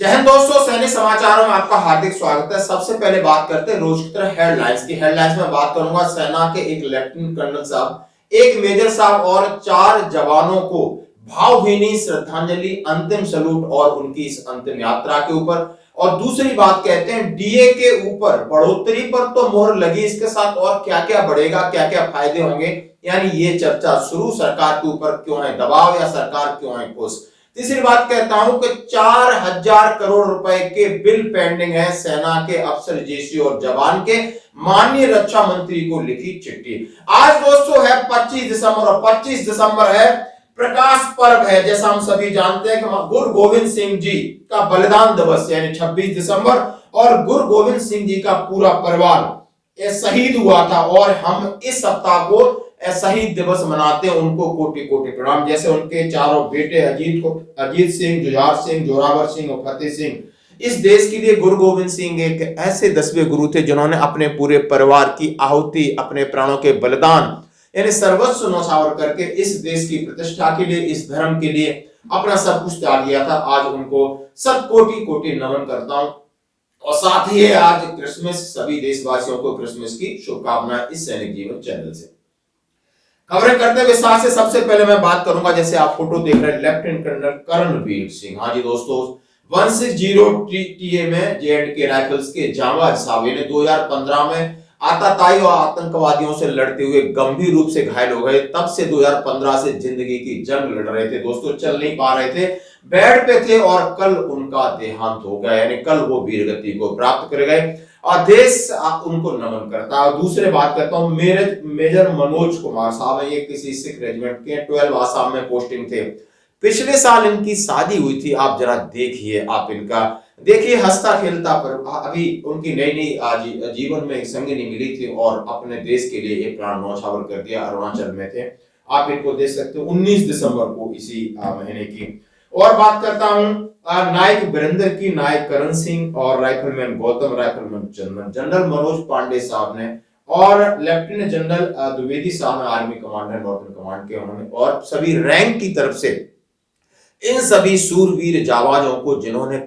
जय हिंद दोस्तों, सैनिक समाचारों में आपका हार्दिक स्वागत है। सबसे पहले बात करते हैं रोज की तरह हेडलाइंस की। हेडलाइंस में बात करूंगा सेना के एक लेफ्टिनेंट कर्नल साहब, एक मेजर साहब और 4 जवानों को भावभीनी श्रद्धांजलि, अंतिम सैल्यूट और उनकी इस अंतिम यात्रा के ऊपर। और दूसरी बात कहते हैं डीए के ऊपर बढ़ोतरी पर तो मोहर लगी, इसके साथ और क्या क्या बढ़ेगा, क्या क्या फायदे होंगे, यानी ये चर्चा शुरू। सरकार के ऊपर क्यों है दबाव या सरकार क्यों है खुश। तीसरी बात कहता हूं कि 4000 करोड़ रुपए के बिल पेंडिंग है। सेना के अफसर, जेसी और जवान के माननीय रक्षा मंत्री को लिखी चिट्ठी। आज दोस्तों है 25 दिसंबर और 25 दिसंबर है प्रकाश पर्व है। जैसा हम सभी जानते हैं कि गुरु गोविंद सिंह जी का बलिदान दिवस यानी 26 दिसंबर, और गुरु गोविंद सिंह जी का पूरा परिवार शहीद हुआ था और हम इस सप्ताह को शहीद दिवस मनाते हैं। उनको कोटि कोटि प्रणाम। जैसे उनके चारों बेटे अजीत सिंह, जुझार सिंह, जोरावर सिंह और फतेह सिंह। इस देश के लिए गुरु गोविंद सिंह एक ऐसे 10वें गुरु थे जिन्होंने अपने पूरे परिवार की आहुति, अपने प्राणों के बलिदान यानी सर्वस्व न्यौछावर करके इस देश की प्रतिष्ठा के लिए, इस धर्म के लिए अपना सब कुछ त्याग दिया था। आज उनको सब कोटि कोटि नमन करता हूं। और साथ ही आज क्रिसमस, सभी देशवासियों को क्रिसमस की शुभकामनाएं इस सैनिक जीवन चैनल से। खबरें करते हुए साथ से सबसे पहले मैं बात करूंगा, जैसे आप फोटो देख रहे हैं, लेफ्टिनेंट कर्नल कर्णवीर सिंह। हाँ जी दोस्तों, 160 TA में J&K राइफल्स के जांबाज साहब ने 2015 में आतताई और आतंकवादियों से लड़ते हुए गंभीर रूप से घायल हो गए। तब से 2015 से जिंदगी की जंग लड़ रहे थे दोस्तों, चल नहीं पा रहे थे, बेड पे थे और कल उनका देहांत हो गया, यानी कल वो वीरगति को प्राप्त कर गए और देश उनको नमन करता है। और दूसरे बात करता हूं मेजर मनोज कुमार साहब है, ये किसी सिख रेजिमेंट के 12 आसाम में पोस्टिंग थे। पिछले साल इनकी शादी हुई थी। आप जरा देखिए, आप इनका देखिए हंसता खेलता, पर अभी उनकी नई नई जीवन में संगिनी मिली थी और अपने देश के लिए एक प्राण न्यौछावर कर दिया। अरुणाचल में थे, आप इनको देख सकते हो 19 दिसंबर को इसी महीने की। और बात करता हूं नायक वीरेंद्र की, नायक करण सिंह और राइफलमैन गौतम, राइफलमैन चंदन, जनरल मनोज पांडे साहब ने और लेफ्टिनेंट जनरल द्विवेदी साहब ने आर्मी कमांडर नॉर्थन कमांड के, उन्होंने और सभी रैंक की तरफ से इन सभी सूरवीर जाबाजों को जिन्होंने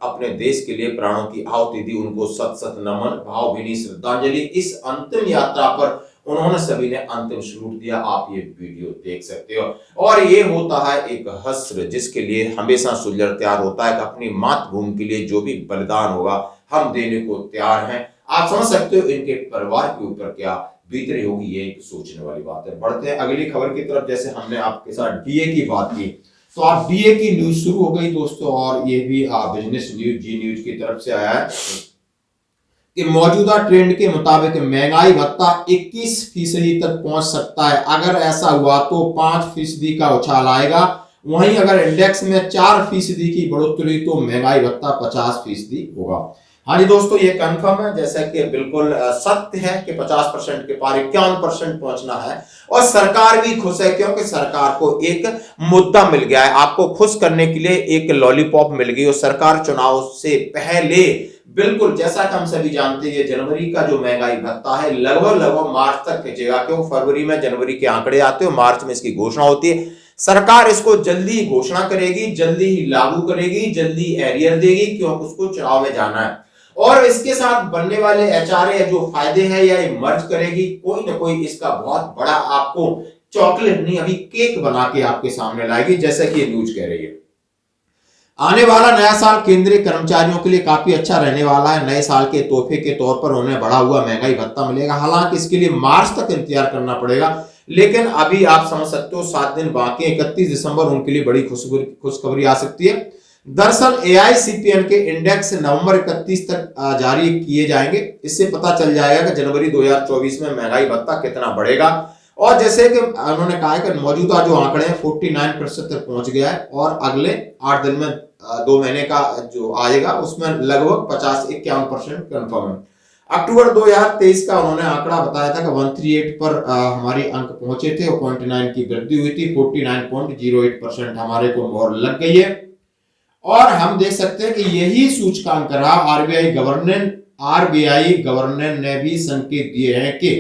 अपने देश के लिए प्राणों की आहुति दी, उनको सत सत नमन, भावभीनी श्रद्धांजलि। इस अंतिम यात्रा पर उन्होंने सभी ने अंतिम सैल्यूट दिया। आप ये वीडियो देख सकते हो। और ये होता है एक हस्र जिसके लिए हमेशा सुलझर तैयार होता है कि अपनी मातृभूमि के लिए जो भी बलिदान होगा हम देने को तैयार हैं। आप समझ सकते हो इनके परिवार के ऊपर क्या बीत रही होगी, ये एक सोचने वाली बात है। बढ़ते हैं अगली खबर की तरफ। जैसे हमने आपके साथ डीए की बात की, तो आप डीए की न्यूज शुरू हो गई दोस्तों, और ये भी बिजनेस न्यूज, जी न्यूज की तरफ से आया है कि मौजूदा ट्रेंड के मुताबिक महंगाई भत्ता 21% तक पहुंच सकता है। अगर ऐसा हुआ तो 5% का उछाल आएगा। वहीं अगर इंडेक्स में 4% की बढ़ोतरी तो महंगाई भत्ता 50% होगा। हाँ जी दोस्तों, ये कंफर्म है, जैसा कि बिल्कुल सत्य है कि 50% के पार 51% पहुंचना है। और सरकार भी खुश है क्योंकि सरकार को एक मुद्दा मिल गया है। आपको खुश करने के लिए एक लॉलीपॉप मिल गई और सरकार चुनाव से पहले बिल्कुल, जैसा कि हम सभी जानते हैं, जनवरी का जो महंगाई भत्ता है लगभग मार्च तक खींचेगा, क्योंकि फरवरी में जनवरी के आंकड़े आते हैं, मार्च में इसकी घोषणा होती है। सरकार इसको जल्दी ही घोषणा करेगी, जल्दी ही लागू करेगी, जल्दी एरियर देगी, क्योंकि उसको चुनाव में जाना है। और इसके साथ बनने वाले एचआरए जो फायदे हैं या मर्ज करेगी, कोई ना कोई इसका बहुत बड़ा आपको चॉकलेट नहीं, अभी केक बना के आपके सामने लाएगी, जैसा कि ये न्यूज कह रही है। आने वाला नया साल केंद्रीय कर्मचारियों के लिए काफी अच्छा रहने वाला है। नए साल के तोहफे के तौर पर उन्हें बढ़ा हुआ महंगाई भत्ता मिलेगा। हालांकि इसके लिए मार्च तक इंतजार करना पड़ेगा, लेकिन अभी आप समझ सकते हो 7 दिन बाकी, 31 दिसंबर उनके लिए बड़ी खुशखबरी आ सकती है। दरअसल AICPN के इंडेक्स नवंबर 31 तक जारी किए जाएंगे। इससे पता चल जाएगा कि जनवरी 2024 में महंगाई भत्ता कितना बढ़ेगा। और जैसे कि उन्होंने कहा है कि मौजूदा जो आंकड़े हैं 49% तक पहुंच गया है और अगले 8 दिन में 2 महीने का जो आएगा उसमें लगभग 50-51% कंफर्म है। अक्टूबर 2023 का उन्होंने आंकड़ा बताया था कि 138 पर हमारी अंक पहुंचे थे और 0.9 की वृद्धि हुई थी। 49.08% हमारे को मोहर लग गई है। और हम देख सकते हैं कि यही सूचकांक रहा। आरबीआई गवर्नर ने भी संकेत दिए हैं कि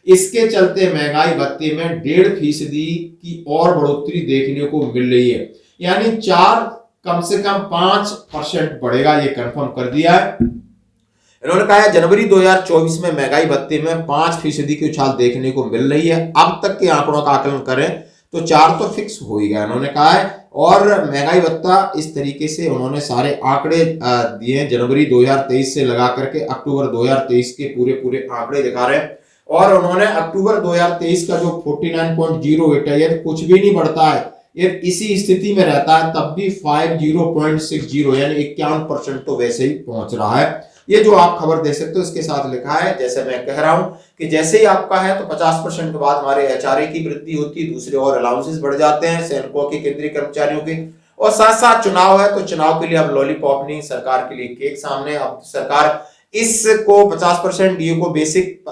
इसके चलते महंगाई भत्ते में 1.5% की और बढ़ोतरी देखने को मिल रही है। यानी 4 कम से कम 5% बढ़ेगा, ये कंफर्म कर दिया है। इन्होंने कहा है जनवरी 2024 में महंगाई भत्ते में 5% की उछाल देखने को मिल रही है। अब तक के आंकड़ों का आकलन करें तो 4 तो फिक्स हो ही गया, इन्होंने कहा है। और महंगाई भत्ता इस तरीके से उन्होंने सारे आंकड़े दिए हैं, जनवरी 2023 से लगा करके अक्टूबर 2023 के पूरे आंकड़े दिखा रहे हैं। और उन्होंने अक्टूबर 2023 का जो 49.08 है, ये कुछ भी नहीं बढ़ता है, ये इसी स्थिति में रहता है, तब भी 50.60 यानी 51% तो वैसे ही पहुंच रहा है। ये जो आप खबर देख सकते हो इसके साथ लिखा है, जैसे मैं कह रहा हूं कि जैसे ही आपका है तो 50% के बाद हमारे एचआरए की वृद्धि होती है, दूसरे और अलाउंसेस बढ़ जाते हैं सैनिकों के, केंद्रीय कर्मचारियों के। और साथ साथ चुनाव है तो चुनाव के लिए अब लॉलीपॉप नहीं, सरकार के लिए केक सामने। अब सरकार इसको 50% डीए को बेसिक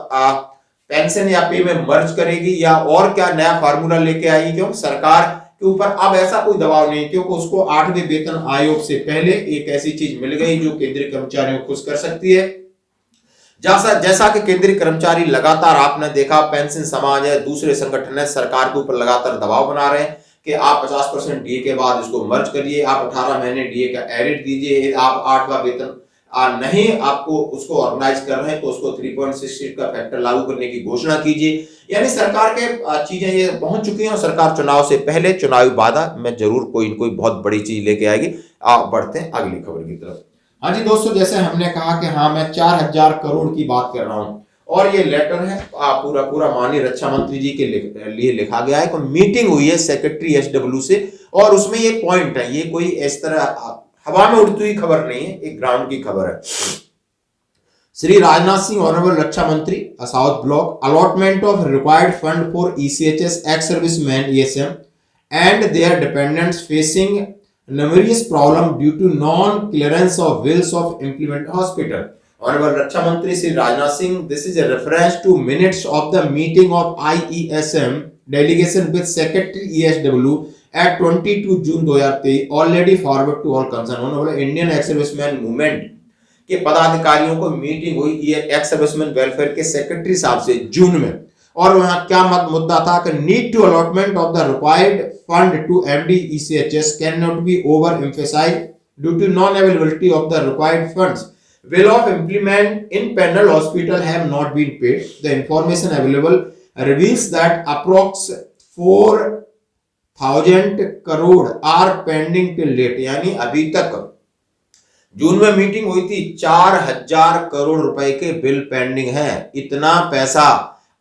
पेंशन या पे में मर्ज करेगी या और क्या नया फार्मूला लेके आएगी, क्योंकि सरकार के ऊपर अब ऐसा कोई दबाव नहीं, क्योंकि उसको 8वें वेतन आयोग से पहले एक ऐसी चीज मिल गई जो केंद्रीय कर्मचारियों को खुश कर सकती है। जैसा कि केंद्रीय कर्मचारी लगातार आपने देखा, पेंशन समाज है, दूसरे संगठन है, सरकार के ऊपर लगातार दबाव बना रहे हैं कि आप 50% डीए के बाद इसको मर्ज करिए, आप 18 महीने डीए का एडिट दीजिए, आप 8वां वेतन नहीं आपको उसको ऑर्गेनाइज कर रहे हैं तो उसको 3.68 का फैक्टर लागू करने की घोषणा कीजिए। यानी सरकार के चीजें ये पहुंच चुकी हैं और सरकार चुनाव से पहले चुनावी वादा में जरूर कोई बहुत बड़ी चीज लेके आएगी। आप बढ़ते हैं अगली खबर की तरफ। हाँ जी दोस्तों, जैसे हमने कहा कि हाँ मैं 4000 करोड़ की बात कर रहा हूं और ये लेटर है पूरा माननीय रक्षा मंत्री जी के लिए लिखा गया है। कोई मीटिंग हुई है सेक्रेटरी एसडब्ल्यू से और उसमें ये पॉइंट है, ये कोई इस तरह हवा में उड़ती हुई खबर नहीं है, एक ग्राउंड की खबर है। श्री राजनाथ सिंह ऑनरेबल रक्षा मंत्री south block allotment of required fund for ECHS ex serviceman ESM and their dependents facing numerous problem due to non-clearance of wills of implement hospital. Honorable Raksha Mantri Shri Rajnath Singh, this is a reference to minutes of the meeting of IESM delegation with Secretary ESW at 22 June 2023 already forward to all concerned. Honorable Indian Ex-Serviceman Movement के पदाधिकारियों को meeting हुई ये ex serviceman welfare के secretary साहब से जून में, और वहां क्या मुद्दा था कि need to allotment of the required fund to MD ECHS cannot be over emphasised due to non availability of the required funds will of implement in panel hospital have not been paid. The information available reveals that approx 4,000 crore are pending till date. यानी अभी तक जून में meeting हुई थी, 4000 करोड़ रुपए के bill pending है। इतना पैसा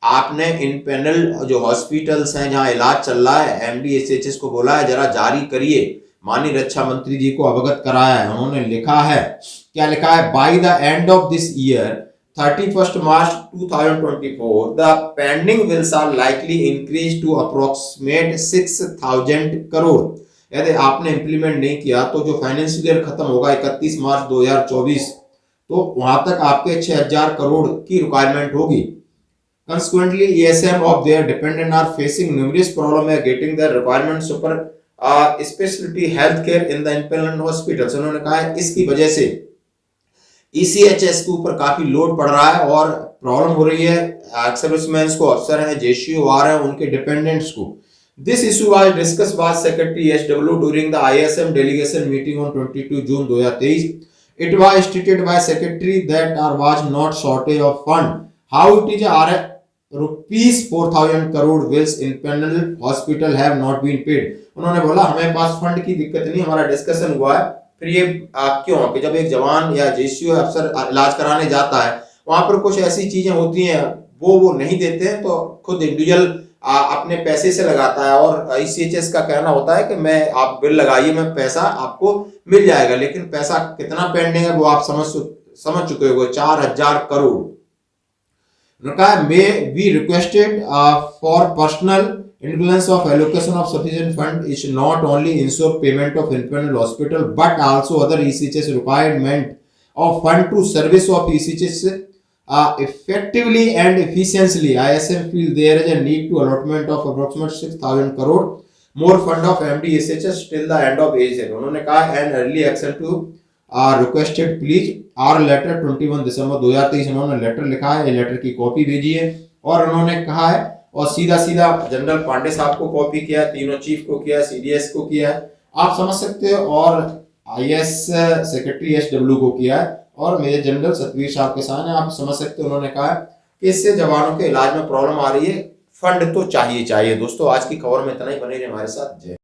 आपने इन पैनल जो हॉस्पिटल्स हैं जहां इलाज चल रहा है, एमडीएसएचएस को बोला है जरा जारी करिए, माननीय रक्षा मंत्री जी को अवगत कराया है। उन्होंने लिखा है, क्या लिखा है, by the end of this year 31 March 2024 the pending bills are likely increase to approximate 6000 crore. यदि आपने इंप्लीमेंट नहीं किया तो जो फाइनेंशियल ईयर खत्म होगा 31 मार्च 2024 तो वहां तक आपके 6000 करोड़ की रिक्वायरमेंट होगी। Consequently, ESM of their dependent are facing numerous problems in getting their requirements super specialty healthcare in the independent hospitals. उन्होंने कहा है इसकी वजह से ECHS के ऊपर काफी लोड पड़ रहा है और प्रॉब्लम हो रही है सर्विसमैन को, अफसर हैं, जेसीओ आ रहे हैं, उनके डिपेंडेंट्स को। This issue was discussed by Secretary SW during the ISM delegation meeting on 22 June 2023. It was stated by Secretary that there was not shortage of fund. How it is rupees 4,000 crore bills in panel hospital have not been paid. उन्होंने बोला हमें पास fund की दिक्कत नहीं, हमारा discussion हुआ है। फिर ये क्यों कि जब एक जवान या जेसीओ अफसर इलाज कराने जाता है वहां पर कुछ ऐसी चीजें होती हैं वो नहीं देते हैं तो खुद इंडिविजुअल अपने पैसे से लगाता है। और आईसीएचएस का कहना होता है कि मैं आप बिल लगाइए, मैं पैसा आपको मिल जाएगा, लेकिन पैसा कितना पेंडिंग है वो आप समझ चुके हो, 4000 crore. May be requested for personal influence of allocation of sufficient fund is not only ensure payment of independent hospital but also other ECHS requirement of fund to service of ECHS effectively and efficiently. ISM feel there is a need to allotment of approximately 6,000 crore more fund of MDSHS till the end of ASM. उन्होंने कहा and early action to requested please our letter 21 December 2023 उन्होंने letter लिखा है, ये letter की copy भेजी है और उन्होंने कहा है और सीधा जनरल पांडे साहब को कॉपी किया, तीनों चीफ को किया, सीडीएस को किया, आप समझ सकते हो। और आईएएस सेक्रेटरी एसडब्ल्यू को किया है और मेजर जनरल सतवीर साहब के साथ है। आप समझ सकते हो उन्होंने कहा कि इससे जवानों के इलाज में प्रॉब्लम आ रही है, फंड तो चाहिए चाहिए। दोस्तों आज की खबर में इतना ही, बने रहिए हमारे साथ। जय